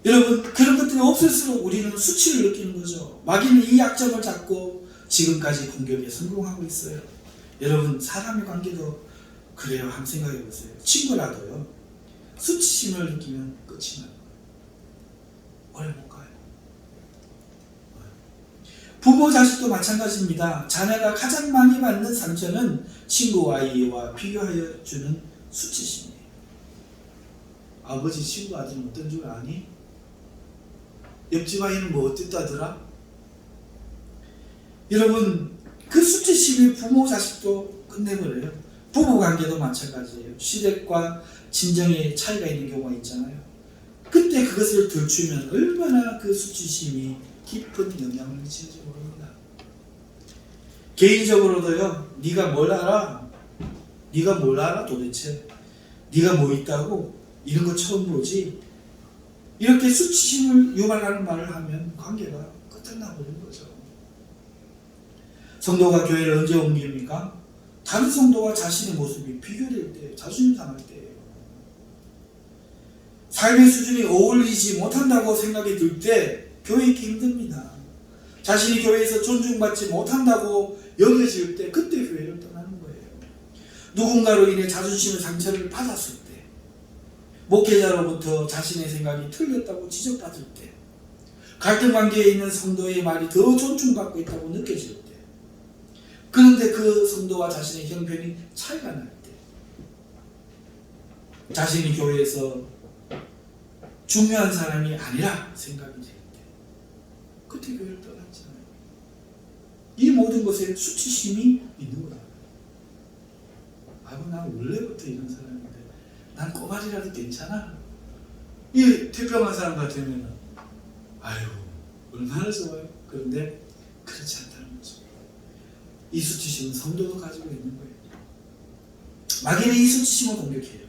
여러분, 그런 것들이 없을수록 우리는 수치를 느끼는 거죠. 마귀는 이 약점을 잡고 지금까지 공격에 성공하고 있어요. 여러분, 사람의 관계도 그래요. 한번 생각해 보세요. 친구라도요, 수치심을 느끼면 끝이 나요. 오래 못 가요. 부모 자식도 마찬가지입니다. 자녀가 가장 많이 받는 상처는 친구 아이와 비교하여 주는 수치심이에요. 아버지 친구 아들은 어떤 줄 아니? 옆집 아이는 뭐 어땠다더라? 여러분, 그 수치심이 부모 자식도 끝내버려요. 부부관계도 마찬가지예요. 시댁과 친정의 차이가 있는 경우가 있잖아요. 그때 그것을 들추면 얼마나 그 수치심이 깊은 영향을 미치는지 모릅니다. 개인적으로도요, 네가 뭘 알아? 네가 뭘 알아 도대체? 네가 뭐 있다고? 이런 거 처음 보지? 이렇게 수치심을 유발하는 말을 하면 관계가 끝나버리는 거죠. 성도가 교회를 언제 옮깁니까? 다른 성도와 자신의 모습이 비교될 때, 자존심 상할 때예요. 삶의 수준이 어울리지 못한다고 생각이 들 때 교회에 있기 힘듭니다. 자신이 교회에서 존중받지 못한다고 여겨질 때, 그때 교회를 떠나는 거예요. 누군가로 인해 자존심의 상처를 받았을 때, 목회자로부터 자신의 생각이 틀렸다고 지적받을 때, 갈등 관계에 있는 성도의 말이 더 존중받고 있다고 느껴질 때, 그런데 그 성도와 자신의 형편이 차이가 날 때, 자신이 교회에서 중요한 사람이 아니라 생각이 될 때, 그때 교회를 떠났잖아요. 이 모든 것에 수치심이 있는 거다. 난 원래부터 이런 사람인데 난 꼬발이라도 괜찮아? 이 태평한 사람 같으면 아유 얼마나 좋아요. 그런데 그렇지 않다는 거죠. 이 수치심은 성도도 가지고 있는 거예요. 마귀는 이 수치심을 공격해요.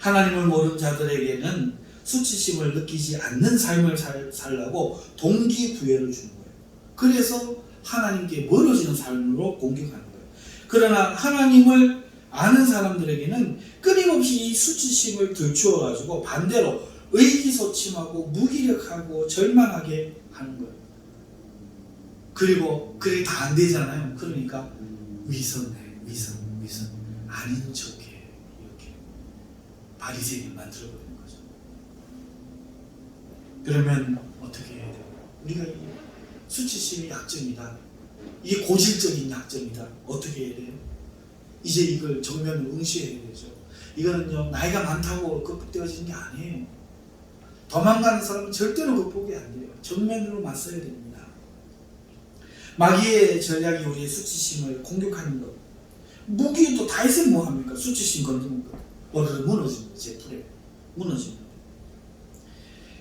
하나님을 모르는 자들에게는 수치심을 느끼지 않는 삶을 살라고 동기부여를 주는 거예요. 그래서 하나님께 멀어지는 삶으로 공격하는 거예요. 그러나 하나님을 아는 사람들에게는 끊임없이 이 수치심을 들추어가지고 반대로 의기소침하고 무기력하고 절망하게 하는 거예요. 그리고 그게 다 안 되잖아요. 그러니까 위선해, 위선 아닌 척해, 이렇게 바리새인을 만들어버리는 거죠. 그러면 어떻게 해야 돼요? 우리가 이 수치심이 약점이다, 이게 고질적인 약점이다, 어떻게 해야 돼요? 이제 이걸 정면으로 응시해야 되죠. 이거는요, 나이가 많다고 극복되어지는 게 아니에요. 도망가는 사람은 절대로 극복이 안 돼요. 정면으로 맞서야 됩니다. 마귀의 전략이 우리의 수치심을 공격하는 것. 무기도 다 있으면 뭐합니까? 수치심 건드는 것. 오늘은 무너집니다. 제 풀에 무너집니다.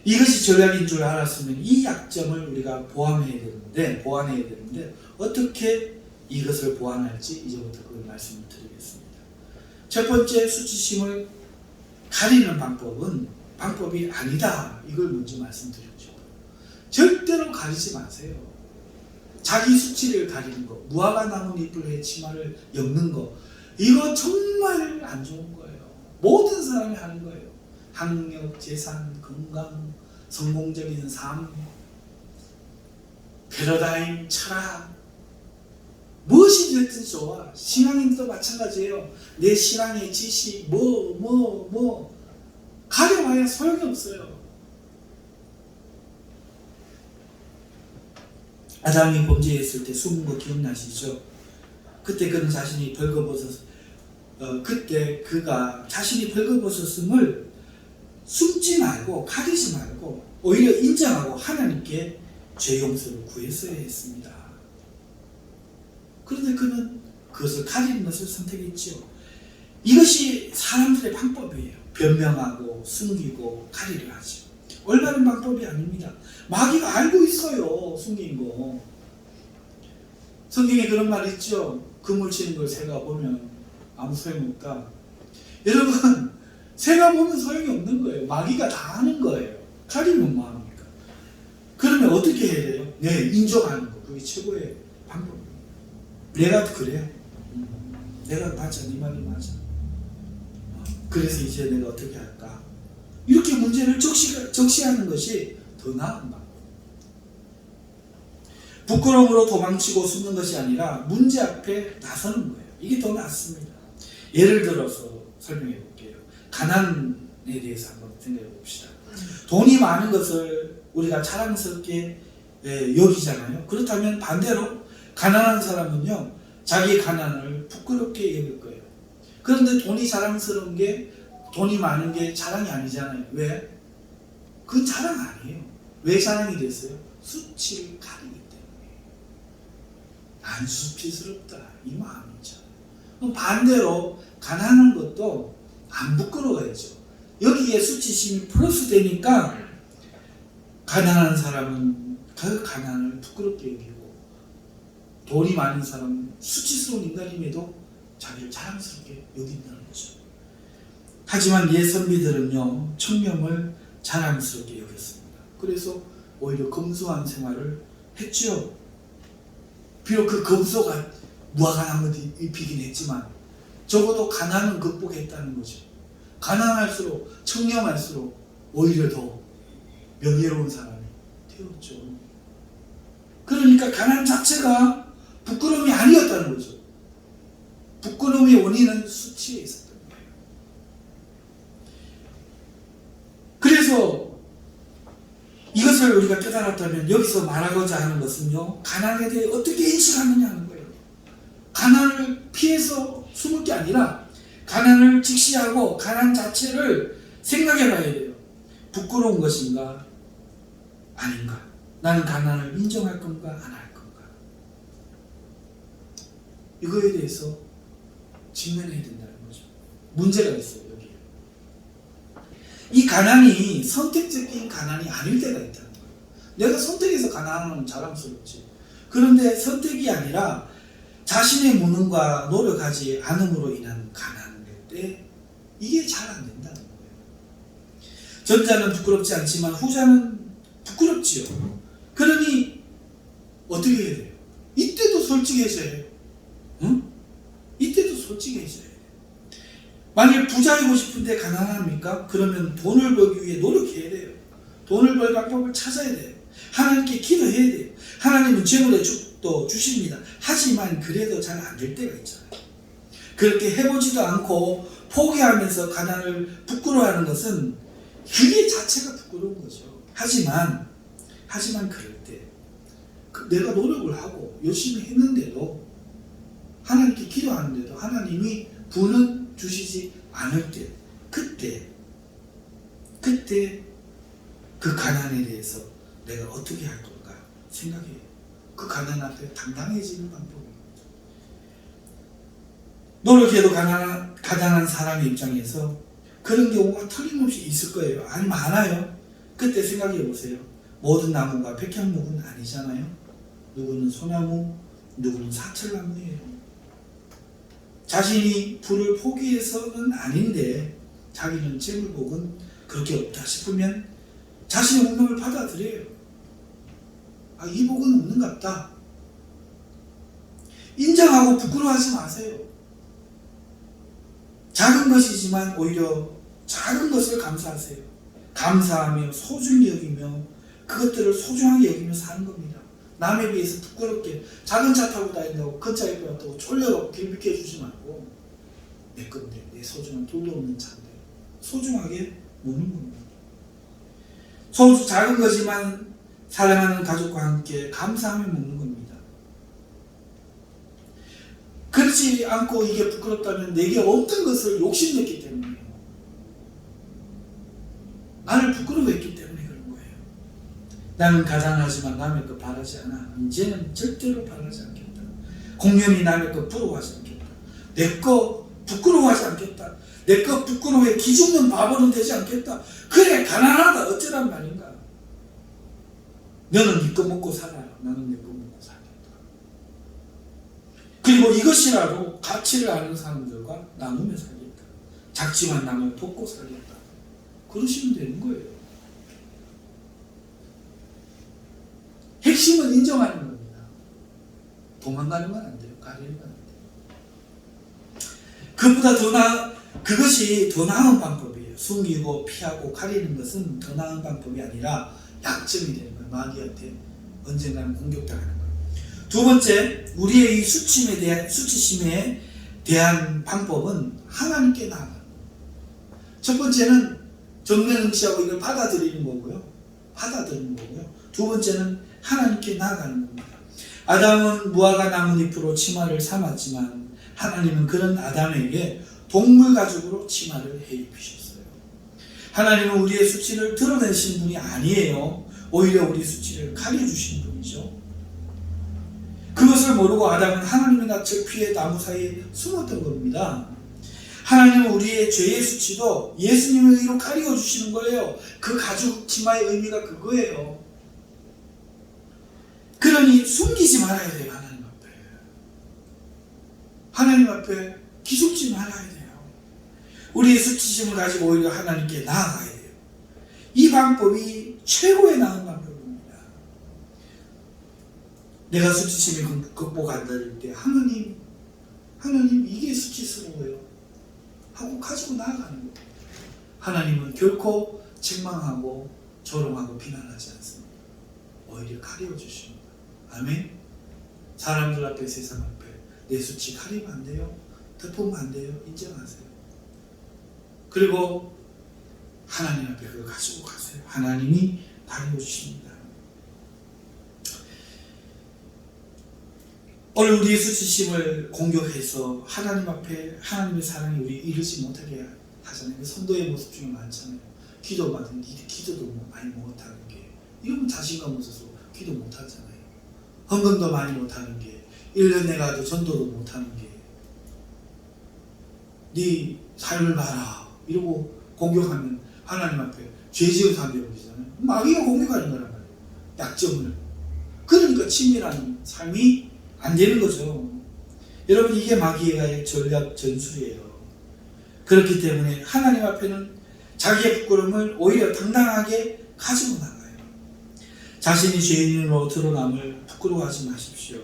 이것이 전략인 줄 알았으면 이 약점을 우리가 보완해야 되는데 어떻게 이것을 보완할지 이제부터 그 말씀을 드리겠습니다. 첫 번째, 수치심을 가리는 방법이 아니다. 이걸 먼저 말씀드렸죠. 절대로 가리지 마세요. 자기 수치를 가리는 거, 무화과 나뭇잎을 치마를 엮는 거, 이거 정말 안 좋은 거예요. 모든 사람이 하는 거예요. 학력, 재산, 건강, 성공적인 삶, 패러다임, 철학, 무엇이 됐든 좋아. 신앙인도 마찬가지예요. 내 신앙의 지식, 가려봐야 소용이 없어요. 아담이 범죄했을 때 숨은 거 기억나시죠? 그때 그는 자신이 그때 그가 자신이 벌거벗었음을 숨지 말고 가리지 말고 오히려 인정하고 하나님께 죄 용서를 구했어야 했습니다. 그런데 그는 그것을 가리는 것을 선택했죠. 이것이 사람들의 방법이에요. 변명하고 숨기고 가리려 하죠. 올바른 방법이 아닙니다. 마귀가 알고 있어요. 숨긴 거. 성경에 그런 말 있죠. 그물 치는 걸 새가 보면 아무 소용없다. 여러분, 새가 보면 소용이 없는 거예요. 마귀가 다 하는 거예요. 가리면 뭐합니까? 그러면 어떻게 해야 돼요? 네, 인정하는 거. 그게 최고의 방법이에요. 내가 그래. 내가 맞아. 네 말이 맞아. 그래서 이제 내가 어떻게 할까? 이렇게 문제를 적시하는 것이 더 나은 방법. 부끄러움으로 도망치고 숨는 것이 아니라 문제 앞에 나서는 거예요. 이게 더 낫습니다. 예를 들어서 설명해 볼게요. 가난에 대해서 한번 생각해 봅시다. 돈이 많은 것을 우리가 자랑스럽게 여기잖아요. 그렇다면 반대로 가난한 사람은요, 자기 가난을 부끄럽게 여길 거예요. 그런데 돈이 자랑스러운 게, 돈이 많은 게 자랑이 아니잖아요. 왜? 그건 자랑 아니에요. 왜 자랑이 됐어요? 수치를 가리기 때문에. 난 수치스럽다, 이 마음이죠. 그럼 반대로 가난한 것도 안 부끄러워야죠. 여기에 수치심이 플러스 되니까 가난한 사람은 그 가난을 부끄럽게 여기고, 돈이 많은 사람은 수치스러운 인간임에도 자기를 자랑스럽게 여긴다는 거죠. 하지만 옛 선비들은요, 청렴을 자랑스럽게 여겼습니다. 그래서 오히려 검소한 생활을 했죠. 비록 그 검소가 무화과 나뭇잎이긴 했지만 적어도 가난은 극복했다는 거죠. 가난할수록, 청렴할수록 오히려 더 명예로운 사람이 되었죠. 그러니까 가난 자체가 부끄러움이 아니었다는 거죠. 부끄러움의 원인은 수치에 있었던 거예요. 그래서 이것을 우리가 깨달았다면 여기서 말하고자 하는 것은요, 가난에 대해 어떻게 인식하느냐 하는 거예요. 가난을 피해서 숨을 게 아니라 가난을 직시하고 가난 자체를 생각해 봐야 돼요. 부끄러운 것인가 아닌가? 나는 가난을 인정할 건가 안 할 건가? 이거에 대해서 직면해야 된다는 거죠. 문제가 있어요, 여기. 이 가난이 선택적인 가난이 아닐 때가 있다는 거예요. 내가 선택해서 가난하면 자랑스럽지. 그런데 선택이 아니라 자신의 무능과 노력하지 않음으로 인한 가난일 때 이게 잘 안 된다는 거예요. 전자는 부끄럽지 않지만 후자는 부끄럽지요. 그러니 어떻게 해야 돼요? 이때도 솔직해져야 해요. 응? 이때도 솔직해져야 돼요. 만일 부자이고 싶은데 가난합니까? 그러면 돈을 벌기 위해 노력해야 돼요. 돈을 벌 방법을 찾아야 돼요. 하나님께 기도해야 돼요. 하나님은 재물의 축도 주십니다. 하지만 그래도 잘 안 될 때가 있잖아요. 그렇게 해보지도 않고 포기하면서 가난을 부끄러워하는 것은 그게 자체가 부끄러운 거죠. 하지만 그럴 때 내가 노력을 하고 열심히 했는데도 하나님께 기도하는데도 하나님이 부는 주시지 않을 때 그때 그 가난에 대해서 내가 어떻게 할 건가 생각해요. 그 가난 앞에 당당해지는 방법입니다. 노력해도 가난한 사람의 입장에서 그런 경우가 틀림없이 있을 거예요. 아니 많아요. 그때 생각해 보세요. 모든 나무가 백향목은 아니잖아요. 누구는 소나무, 누구는 사철나무예요. 자신이 부를 포기해서는 아닌데 자기는 재물복은 그렇게 없다 싶으면 자신의 운명을 받아들여요. 아, 이 복은 없는 것 같다. 인정하고 부끄러워하지 마세요. 작은 것이지만 오히려 작은 것을 감사하세요. 감사하며 소중히 여기며 그것들을 소중하게 여기며 사는 겁니다. 남에 비해서 부끄럽게 작은 차 타고 다닌다고 큰 차 입고 왔다고 쫄려갖고 길 비켜주지 말고 내 건데 내 소중한 둘도 없는 차인데 소중하게 먹는 겁니다. 작은 거지만 사랑하는 가족과 함께 감사하며 먹는 겁니다. 그렇지 않고 이게 부끄럽다면 내게 없던 것을 욕심냈기 때문이에요. 나를 부끄러워했기 때문에 그런 거예요. 나는 가장하지만 남의 것 바라지 않아. 이제는 절대로 바라지 않겠다. 공연히 남의 것 부러워하지 않겠다. 내 거 부끄러워하지 않겠다. 내 거 부끄러워해 기죽는 바보는 되지 않겠다. 그래 가난하다 어쩌란 말인가. 너는 네 거 먹고 살아요. 나는 내 거 먹고 살겠다. 그리고 이것이라도 가치를 아는 사람들과 나누며 살겠다. 작지만 남을 돕고 살겠다. 그러시면 되는 거예요. 핵심은 인정하는 겁니다. 도망가는 건 안 돼요. 가리는 건 안 돼요. 그보다 그것이 더 나은 방법이에요. 숨기고 피하고 가리는 것은 더 나은 방법이 아니라 약점이 되는 거예요. 마귀한테 언젠가는 공격당하는 거예요. 두 번째, 우리의 이 수치심에 대한 방법은 하나님께 나아가는 거예요. 첫 번째는 정면 응시하고 이걸 받아들이는 거고요. 두 번째는 하나님께 나아가는 겁니다. 아담은 무화과 나뭇잎으로 치마를 삼았지만 하나님은 그런 아담에게 동물 가죽으로 치마를 해 입히셨어요. 하나님은 우리의 수치를 드러내신 분이 아니에요. 오히려 우리 수치를 가려주신 분이죠. 그것을 모르고 아담은 하나님의 낯을 피해 나무 사이에 숨었던 겁니다. 하나님은 우리의 죄의 수치도 예수님의 의로 가려주시는 거예요. 그 가죽 치마의 의미가 그거예요. 그러니 숨기지 말아야 돼요. 하나님 앞에 기죽지 말아야 돼요. 우리의 수치심을 가지고 오히려 하나님께 나아가야 돼요. 이 방법이 최고의 나은 방법입니다. 내가 수치심을 극복한다는 때 하나님 이게 수치스러워요 하고 가지고 나아가는 거예요. 하나님은 결코 책망하고 조롱하고 비난하지 않습니다. 오히려 가려주십니다. 아멘. 사람들 앞에 세상 앞에 내 수치 가리면 안 돼요. 덮으면 안 돼요. 인정하세요. 그리고 하나님 앞에 그걸 가지고 가세요. 하나님이 가려주십니다. 오늘 우리의 수치심을 공격해서 하나님 앞에 하나님의 사랑이 우리 이르지 못하게 하잖아요. 선도의 모습 중에 많잖아요. 기도 받은 기도도 많이 못하는 게 이러면 자신감 없어서 기도 못하잖아요. 헌금도 많이 못하는 게 1년에 가도 전도도 못하는 게 네 삶을 봐라 이러고 공격하면 하나님 앞에 죄지은 사람이 되잖아요. 마귀가 공격하는 거란 말이에요. 약점을. 그러니까 친밀한 삶이 안 되는 거죠. 여러분, 이게 마귀의 전략 전술이에요. 그렇기 때문에 하나님 앞에는 자기의 부끄러움을 오히려 당당하게 가지고 나가요. 자신이 죄인으로 드러남을 부끄러워하지 마십시오.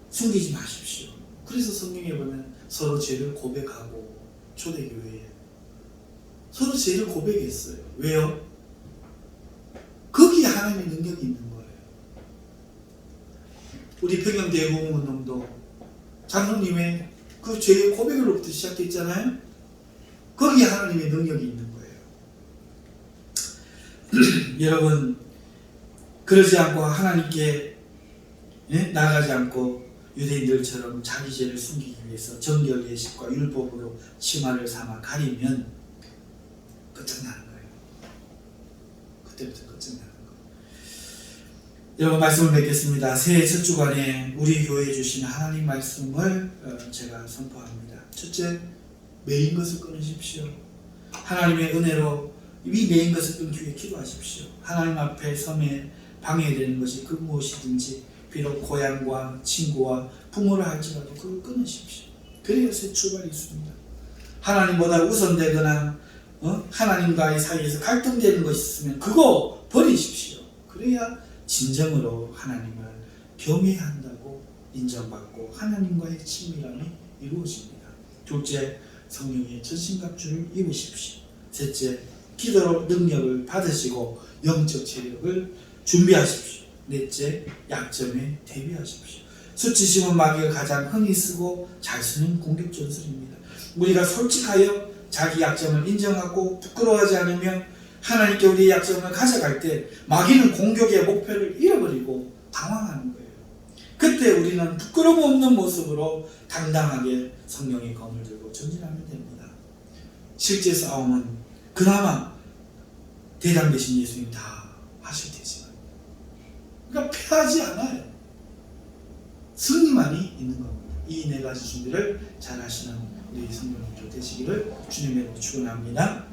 숨기지 마십시오. 그래서 성경에 보면 서로 죄를 고백하고, 초대교회에 서로 죄를 고백했어요. 왜요? 거기에 하나님의 능력이 있는 거예요. 우리 평양대공운동도 장로님의 그 죄의 고백으로부터 시작했잖아요. 거기에 하나님의 능력이 있는 거예요. 여러분, 그러지 않고 하나님께 나가지 않고 유대인들처럼 자기 죄를 숨기기 위해서 정결 예식과 율법으로 치마를 삼아 가리면 끝장나는 거예요. 그때부터 끝장나는 거예요. 여러분, 말씀을 맺겠습니다. 새해 첫 주간에 우리 교회에 주신 하나님 말씀을 제가 선포합니다. 첫째, 매인 것을 끊으십시오. 하나님의 은혜로 이 매인 것을 끊기 위해 기도하십시오. 하나님 앞에 섬에 방해되는 것이 그 무엇이든지, 비록 고향과 친구와 부모를 할지라도 그걸 끊으십시오. 그래야 새 출발이 있습니다. 하나님보다 우선되거나 하나님과의 사이에서 갈등되는 것이 있으면 그거 버리십시오. 그래야 진정으로 하나님을 경외한다고 인정받고 하나님과의 친밀함이 이루어집니다. 둘째, 성령의 전신갑주를 입으십시오. 셋째, 기도로 능력을 받으시고 영적 체력을 준비하십시오. 넷째, 약점에 대비하십시오. 수치심은 마귀가 가장 흔히 쓰고 잘 쓰는 공격 전술입니다. 우리가 솔직하여 자기 약점을 인정하고 부끄러워하지 않으며 하나님께 우리의 약점을 가져갈 때 마귀는 공격의 목표를 잃어버리고 당황하는 거예요. 그때 우리는 부끄러움 없는 모습으로 당당하게 성령의 검을 들고 전진하면 됩니다. 실제 싸움은 그나마 대장 되신 예수님이 다 하실 테지만, 그러니까 패하지 않아요. 승리만이 있는 겁니다. 이 네 가지 준비를 잘 하시는 우리 성도님들 되시기를 주님의 이름으로 축원합니다.